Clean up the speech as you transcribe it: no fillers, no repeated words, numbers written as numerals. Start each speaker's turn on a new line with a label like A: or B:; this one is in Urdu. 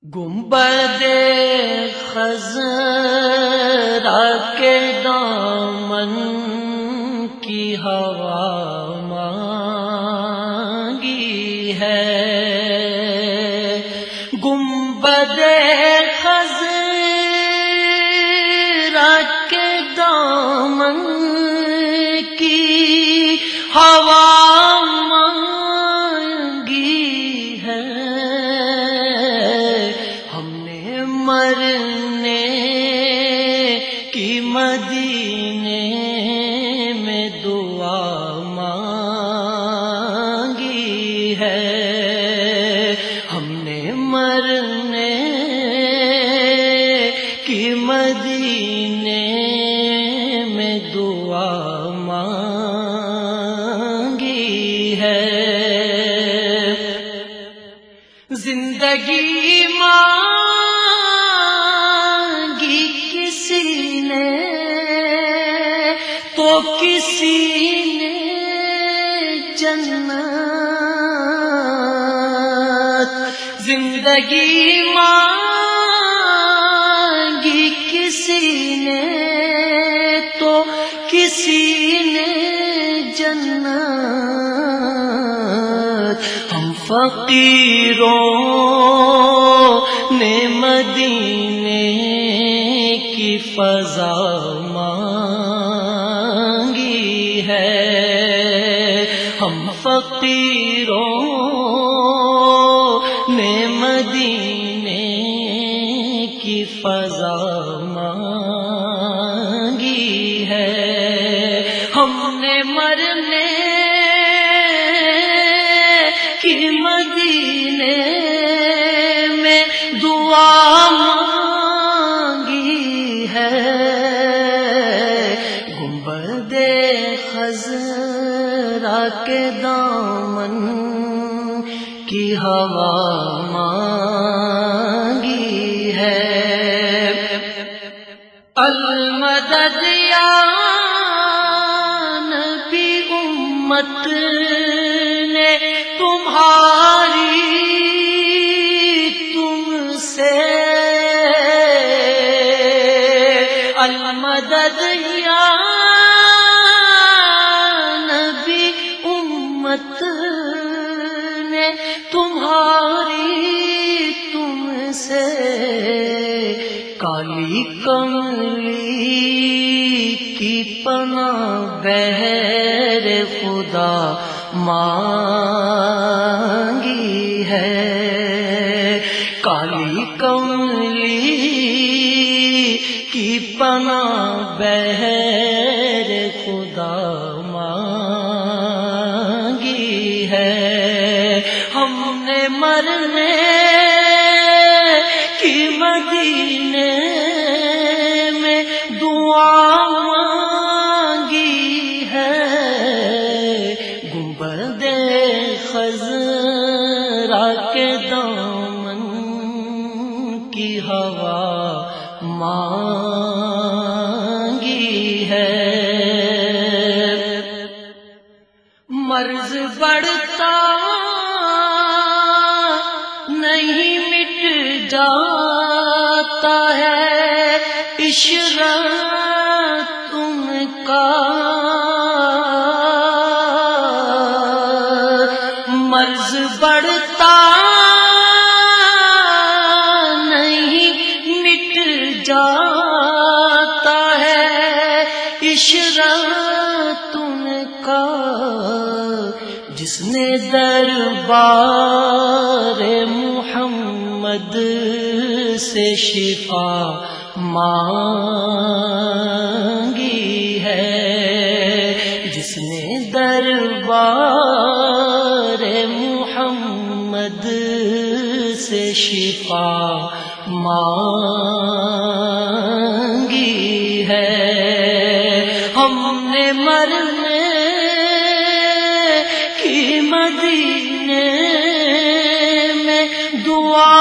A: گنبد خضرا کے دامن کی ہوا مانگی ہے، گنبد خضرا کے دامن کی ہوا مرنے کی مدینے میں دعا مانگی ہے، ہم نے مرنے کی مدینے میں دعا مانگی ہے، زندگی تو کسی نے جنت، زندگی مانگی کسی نے تو کسی نے جنت، ہم فقیروں نے مدینے کی فضا مانگی ہے، ہم فقیروں نے مدینے کی فضا مانگی ہے، ہم نے مرنے کی مدینے میں دعا مانگی ہے، گنبد خضرا کے دامن کی ہوا مانگی ہے، المدد یا نبی امت نے تمہاری تم سے، المدد یا نبی امت نے تمہاری تم سے، کالی کملی کی پناہ بہر خدا مانگی ہے، کالی کملی کی پناہ بہر خدا مانگی ہے، ہم نے مرنے کی مدینے میں دعا مانگی ہے، گنبد خضرا کے دامن کی ہوا مانگی ہے، مرض بڑھتا نہیں مٹ جاتا ہے عشرت تم کا، مرض بڑھتا نہیں مٹ جاتا ہے عشرت تم کا، جس نے دربار محمد سے شفا مانگی ہے، جس نے دربار محمد سے شفا مانگی ہے، ہم نے مرنے کی مدینے میں دعا